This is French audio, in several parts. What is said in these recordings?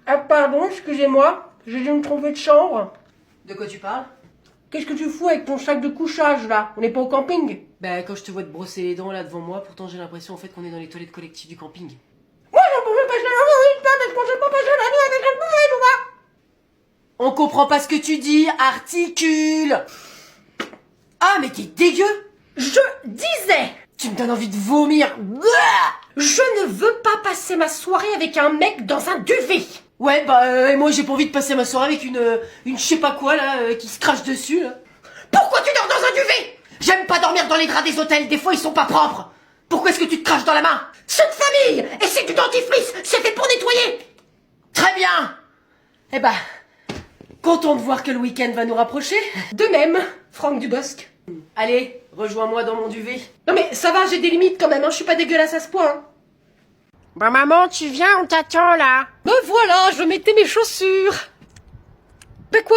Ah pardon, excusez-moi, j'ai dû me tromper de chambre. De quoi tu parles? Qu'est-ce que tu fous avec ton sac de couchage là? On n'est pas au camping? Bah quand je te vois te brosser les dents là devant moi, pourtant j'ai l'impression en fait qu'on est dans les toilettes collectives du camping. Moi j'en pouvais passer la nuit, parce que je pensais pas passer la nuit avec un poubelle ou pas? On comprend pas ce que tu dis, articule. Ah mais t'es dégueu. Je disais, Tu me donnes envie de vomir. je ne veux pas passer ma soirée avec un mec dans un duvet. Ouais bah et moi j'ai pas envie de passer ma soirée avec une je sais pas quoi là qui se crache dessus là. Pourquoi tu dors dans un duvet? J'aime pas dormir dans les draps des hôtels, des fois ils sont pas propres. Pourquoi est-ce que tu te craches dans la main? C'est de famille, et c'est du dentifrice, c'est fait pour nettoyer. Très bien. Eh bah, content de voir que le week-end va nous rapprocher. De même, Franck Dubosc. Allez, rejoins-moi dans mon duvet. Non mais ça va, j'ai des limites quand même, hein, je suis pas dégueulasse à ce point. Hein. Bah maman, tu viens, on t'attend là. Ben voilà, je mettais mes chaussures. Ben quoi?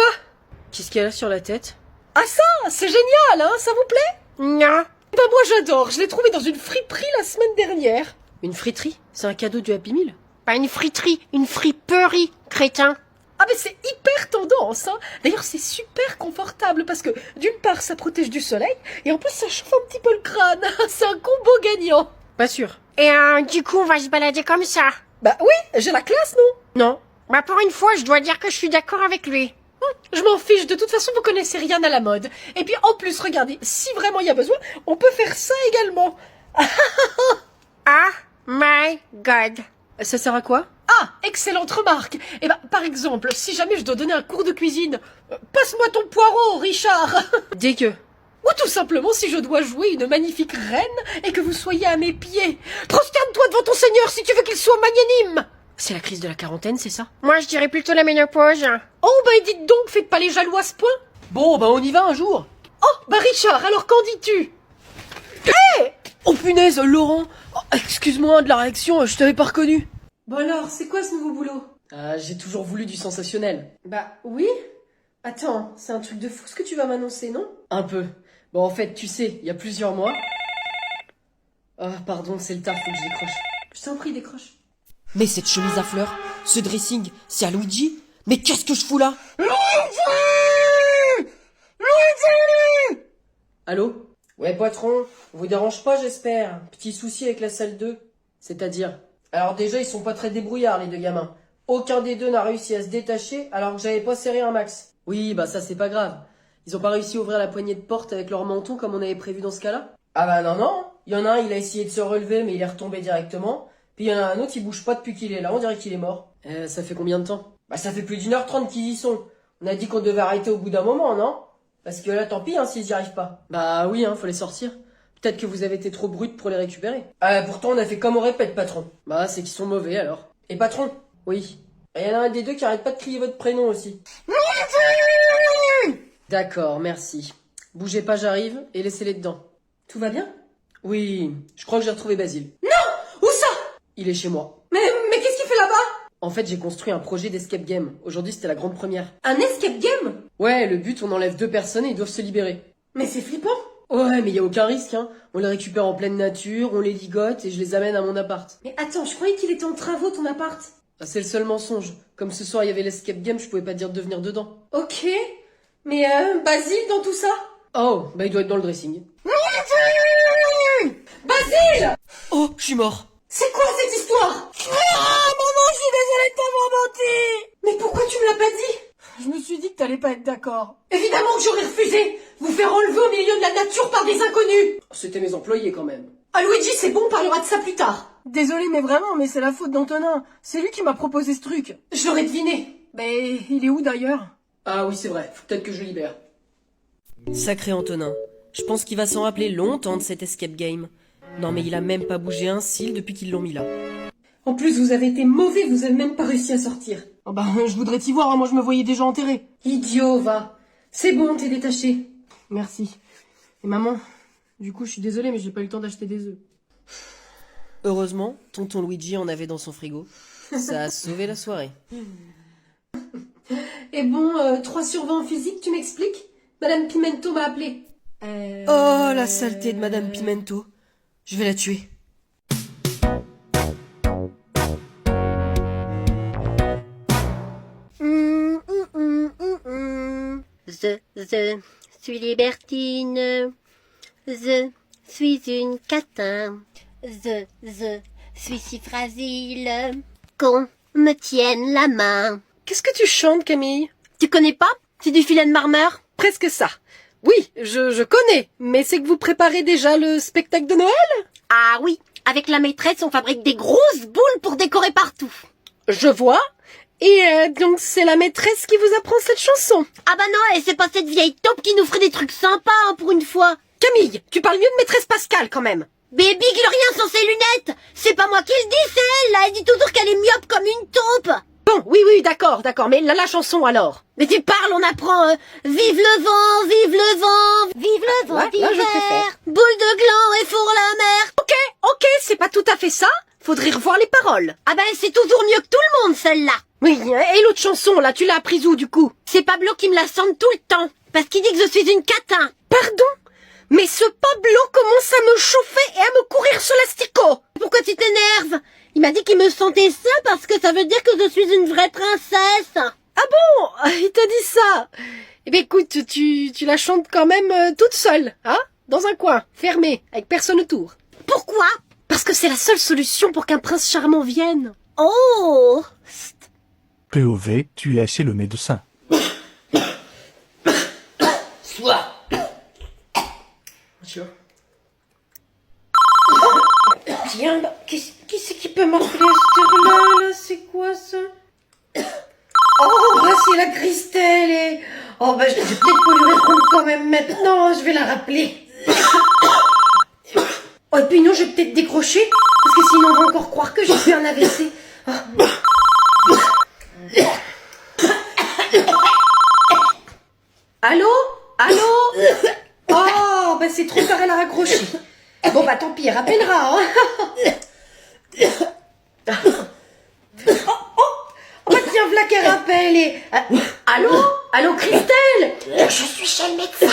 Qu'est-ce qu'il y a là sur la tête? Ah ça, c'est génial, hein, ça vous plaît? Non. Ben moi j'adore, je l'ai trouvé dans une friperie la semaine dernière. Une friterie? C'est un cadeau du Happy Meal? Pas une friterie, une friperie, crétin. Ah mais c'est hyper tendance, hein. D'ailleurs c'est super confortable parce que d'une part ça protège du soleil et en plus ça chauffe un petit peu le crâne. C'est un combo gagnant. Pas sûr. Et du coup, on va se balader comme ça. Bah oui, j'ai la classe, non? Non. Bah pour une fois, je dois dire que je suis d'accord avec lui. Je m'en fiche, de toute façon vous connaissez rien à la mode. Et puis en plus, regardez, si vraiment il y a besoin, on peut faire ça également. Ah my god. Ça sert à quoi? Ah, excellente remarque. Eh ben, par exemple, si jamais je dois donner un cours de cuisine, passe-moi ton poireau, Richard. Dégueu. Ou tout simplement si je dois jouer une magnifique reine et que vous soyez à mes pieds. Prosterne-toi devant ton seigneur si tu veux qu'il soit magnanime. C'est la crise de la quarantaine, c'est ça? Moi, je dirais plutôt la ménopause. Oh, bah dites donc, faites pas les jaloux à ce point. Bon, bah on y va un jour. Oh, bah Richard, alors qu'en dis-tu? Oh punaise, Laurent. Oh, excuse-moi de la réaction, je t'avais pas reconnu. Bon alors, c'est quoi ce nouveau boulot? J'ai toujours voulu du sensationnel. Bah oui. Attends, c'est un truc de fou ce que tu vas m'annoncer, non? Un peu. Bon, en fait, tu sais, il y a plusieurs mois... Ah, pardon, c'est le taf, faut que je décroche. Je t'en prie, décroche. Mais cette chemise à fleurs, ce dressing, c'est à Luigi? Mais qu'est-ce que je fous là? Luigi! Allô? Ouais, patron, vous dérange pas, j'espère. Petit souci avec la salle 2. C'est-à-dire? Alors déjà, ils sont pas très débrouillards, les deux gamins. Aucun des deux n'a réussi à se détacher, alors que j'avais pas serré un max. Oui, bah ça c'est pas grave. Ils ont pas réussi à ouvrir la poignée de porte avec leur menton comme on avait prévu dans ce cas-là? Ah bah non, non. Il y en a un, il a essayé de se relever, mais il est retombé directement. Puis il y en a un autre, il bouge pas depuis qu'il est là, on dirait qu'il est mort. Ça fait combien de temps? Bah ça fait plus d'1h30 qu'ils y sont. On a dit qu'on devait arrêter au bout d'un moment, non? Parce que là, tant pis, hein, s'ils y arrivent pas. Bah oui, hein, faut les sortir. Peut-être que vous avez été trop brute pour les récupérer. Pourtant on a fait comme on répète, patron. Bah c'est qu'ils sont mauvais alors. Et patron? Oui. Il y en a un des deux qui arrête pas de crier votre prénom aussi. D'accord, merci. Bougez pas, j'arrive, et laissez-les dedans. Tout va bien? Oui, je crois que j'ai retrouvé Basile. Où ça? Il est chez moi. Mais qu'est-ce qu'il fait là-bas? En fait, j'ai construit un projet d'escape game. Aujourd'hui, c'était la grande première. Un escape game? Ouais, le but, on enlève 2 personnes et ils doivent se libérer. Mais c'est flippant. Ouais, mais y a aucun risque, hein. On les récupère en pleine nature, on les ligote et je les amène à mon appart. Mais attends, je croyais qu'il était en travaux ton appart. Ah, c'est le seul mensonge. Comme ce soir, il y avait l'escape game, je pouvais pas te dire de venir dedans. Ok. Mais Basile dans tout ça? Oh, bah il doit être dans le dressing. Basile! Oh, je suis mort. C'est quoi cette histoire? Maman, je suis désolée de t'avoir menti. Mais pourquoi tu me l'as pas dit? Je me suis dit que t'allais pas être d'accord. Évidemment que j'aurais refusé. Vous faire enlever au milieu de la nature par des inconnus. C'était mes employés quand même. Ah Luigi, c'est bon, on parlera de ça plus tard. Désolée, mais vraiment, mais c'est la faute d'Antonin. C'est lui qui m'a proposé ce truc. Je l'aurais deviné. Mais il est où d'ailleurs? Ah oui, c'est vrai, faut peut-être que je le libère. Sacré Antonin. Je pense qu'il va s'en rappeler longtemps de cet escape game. Non mais il a même pas bougé un cil depuis qu'ils l'ont mis là. En plus, vous avez été mauvais, vous avez même pas réussi à sortir. Oh bah, je voudrais t'y voir, hein, moi je me voyais déjà enterré. Idiot, va. C'est bon, t'es détaché. Merci. Et maman, du coup, je suis désolée, mais j'ai pas eu le temps d'acheter des œufs. Heureusement, tonton Luigi en avait dans son frigo. Ça a sauvé la soirée. Et bon, 3 sur 20 en physique, tu m'expliques? Madame Pimento m'a appelé. Oh, la saleté de Madame Pimento. Je vais la tuer. Je suis libertine. Je suis une catin. Je suis si fragile qu'on me tienne la main. Qu'est-ce que tu chantes, Camille? Tu connais pas? C'est du Filet de Marmeur. Presque ça. Oui, je connais, mais c'est que vous préparez déjà le spectacle de Noël? Ah oui, avec la maîtresse, on fabrique des grosses boules pour décorer partout. Je vois. Et donc c'est la maîtresse qui vous apprend cette chanson. Ah bah non, et c'est pas cette vieille taupe qui nous ferait des trucs sympas, hein, pour une fois. Camille, tu parles mieux de maîtresse Pascal quand même. Baby Glorien sans ses lunettes. C'est pas moi qui le dis, c'est elle, là. Elle dit toujours qu'elle est myope comme une taupe. Bon, oui, d'accord, mais la chanson alors. Mais tu parles, on apprend vive le vent, vive le vent, vive le vent Ouais, là, je préfère. d'hiver, boule de gland et fourre la mer. Ok, c'est pas tout à fait ça. Faudrait revoir les paroles. Ah ben c'est toujours mieux que tout le monde, celle-là. Oui, et l'autre chanson là, tu l'as apprise où du coup? C'est Pablo qui me la chante tout le temps, parce qu'il dit que je suis une catin. Pardon? Mais ce Pablo commence à me chauffer et à me courir sur l'asticot. Pourquoi tu t'énerves? Il m'a dit qu'il me sentait ça parce que ça veut dire que je suis une vraie princesse. Ah bon? Il t'a dit ça? Eh bien écoute, tu la chantes quand même toute seule, hein? Dans un coin, fermé, avec personne autour. Pourquoi? Parce que c'est la seule solution pour qu'un prince charmant vienne. Oh! POV, tu es chez le médecin. Soit. Tiens. Tiens, qui c'est qui peut m'appeler à cette heure-là, là? C'est quoi ça? Oh, bah c'est la Christelle et... Oh, bah je vais peut-être pas lui répondre quand même maintenant, je vais la rappeler. Oh, et puis non, je vais peut-être décrocher, parce que sinon on va encore croire que j'ai fait un AVC. Allô? Oh, bah c'est trop tard, elle a raccroché. Bon, bah tant pis, elle rappellera, hein. Oh, bah tiens, v'là qu'elle rappelle et... Allô, Christelle? Je suis chez le médecin.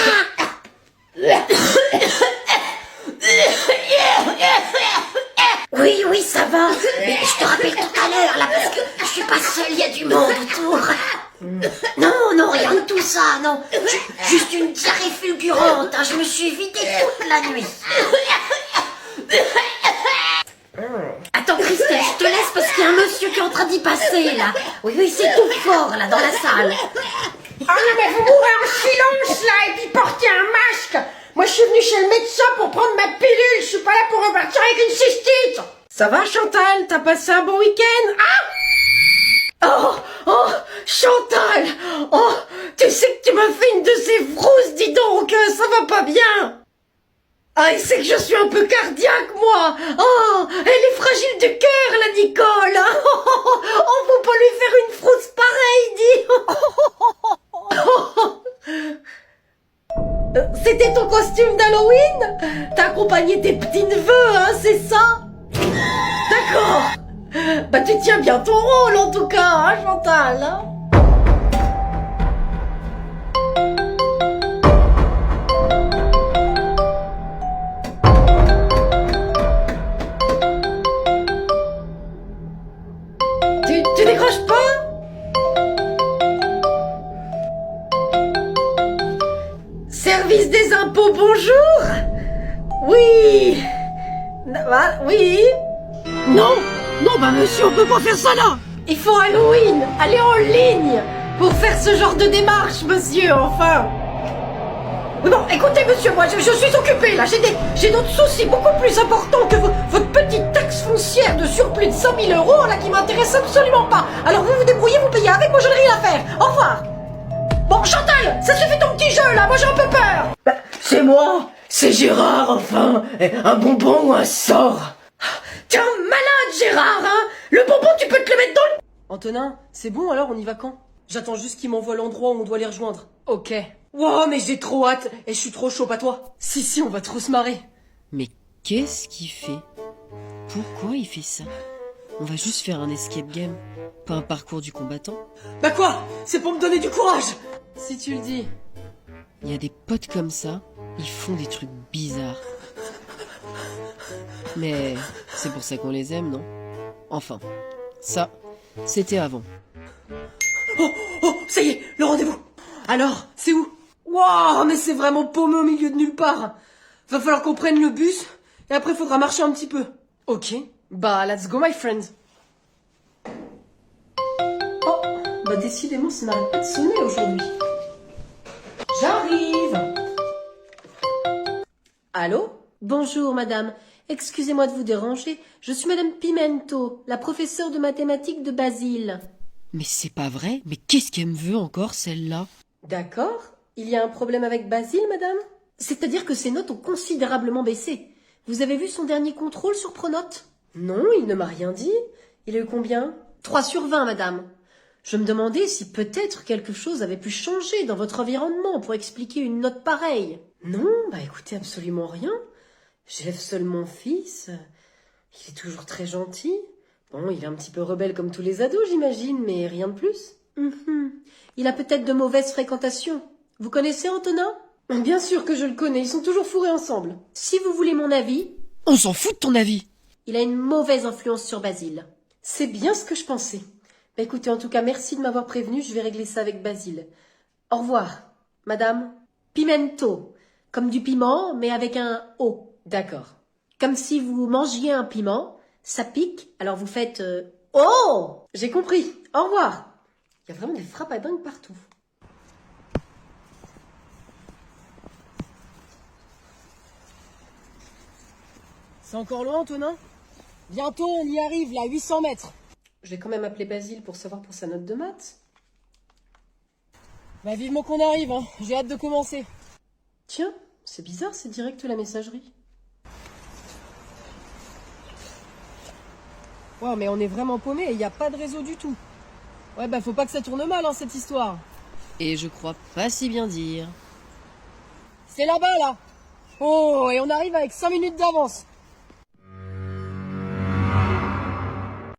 Oui, ça va. Mais je te rappelle tout à l'heure, là, parce que je suis pas seule, il y a du monde autour. Non, rien de tout ça, non. Juste une diarrhée fulgurante, hein, je me suis vidée toute la nuit. Attends, Christelle, je te laisse parce qu'il y a un monsieur qui est en train d'y passer, là. Oui, c'est tout fort, là, dans la salle. Ah non, mais vous mourrez en silence, là, et puis portez un masque. Moi, je suis venue chez le médecin pour prendre ma pilule, je suis pas là pour repartir avec une cystite. Ça va, Chantal? T'as passé un bon week-end? Oh, Chantal! Oh, tu sais que tu m'as fait une de ces frousses, dis donc, ça va pas bien. Ah, et c'est que je suis un peu cardiaque, moi. Oh, elle est fragile du cœur, la Nicole. On peut pas lui faire une frousse pareille, dis. C'était ton costume d'Halloween? T'as accompagné tes petits-neveux, hein, c'est ça? D'accord. Bah tu tiens bien ton rôle en tout cas, hein, Chantal, hein. Tu décroches pas? Service des impôts, bonjour. Oui. Oui. Non, bah monsieur, on peut pas faire ça là. Il faut Halloween, aller en ligne pour faire ce genre de démarche, monsieur, enfin. Mais bon, écoutez, monsieur, moi, je suis occupé, là. J'ai d'autres soucis beaucoup plus importants que votre petite taxe foncière de surplus de 100 000 euros, là, qui m'intéresse absolument pas. Alors, vous vous débrouillez, vous payez avec, moi, j'en ai rien à faire. Au revoir. Bon, Chantal, ça suffit ton petit jeu, là. Moi, j'ai un peu peur. Bah, c'est moi. C'est Gérard, enfin. Un bonbon ou un sort. T'es un malade, Gérard, hein. Le bonbon, tu peux te le mettre dans le... Antonin, c'est bon alors, on y va quand? J'attends juste qu'il m'envoie l'endroit où on doit les rejoindre. Ok. Wow, mais j'ai trop hâte. Et je suis trop chaud, pas toi? Si, on va trop se marrer. Mais qu'est-ce qu'il fait? Pourquoi il fait ça? On va juste faire un escape game, pas un parcours du combattant. Bah quoi? C'est pour me donner du courage. Si tu le dis. Il y a des potes comme ça, ils font des trucs bizarres. Mais c'est pour ça qu'on les aime, non? Enfin, ça, c'était avant. Oh, ça y est, le rendez-vous. Alors, c'est où? Waouh, mais c'est vraiment paumé au milieu de nulle part. Va falloir qu'on prenne le bus, et après faudra marcher un petit peu. Ok, bah let's go my friend. Oh, bah décidément ça n'arrête pas de sonner aujourd'hui. J'arrive. Allô? Bonjour, madame. Excusez-moi de vous déranger. Je suis madame Pimento, la professeure de mathématiques de Basile. Mais c'est pas vrai. Mais qu'est-ce qu'elle me veut encore, celle-là? D'accord. Il y a un problème avec Basile, madame? C'est-à-dire que ses notes ont considérablement baissé. Vous avez vu son dernier contrôle sur Pronote? Non, il ne m'a rien dit. Il a eu combien? 3 sur 20, madame. Je me demandais si peut-être quelque chose avait pu changer dans votre environnement pour expliquer une note pareille. Non, bah écoutez, absolument rien. J'élève seul mon fils. Il est toujours très gentil. Bon, il est un petit peu rebelle comme tous les ados, j'imagine, mais rien de plus. Il a peut-être de mauvaises fréquentations. Vous connaissez Antonin? Bien sûr que je le connais, ils sont toujours fourrés ensemble. Si vous voulez mon avis, On s'en fout de ton avis. il a une mauvaise influence sur Basile. C'est bien ce que je pensais. Bah écoutez, en tout cas, merci de m'avoir prévenu, je vais régler ça avec Basile. Au revoir, madame. Pimento, comme du piment, mais avec un O. D'accord. Comme si vous mangiez un piment, ça pique, alors vous faites Oh! J'ai compris. Au revoir. Il y a vraiment des frappes à dingue partout. C'est encore loin, Antonin? Bientôt, on y arrive, là, 800 mètres. Je vais quand même appeler Basile pour savoir pour sa note de maths. Bah vivement qu'on arrive, hein. J'ai hâte de commencer. Tiens, c'est bizarre, c'est direct la messagerie. Wow, mais on est vraiment paumé et il n'y a pas de réseau du tout. Ouais, bah faut pas que ça tourne mal, hein, cette histoire. Et je crois pas si bien dire. C'est là-bas, là. Oh, et on arrive avec 5 minutes d'avance.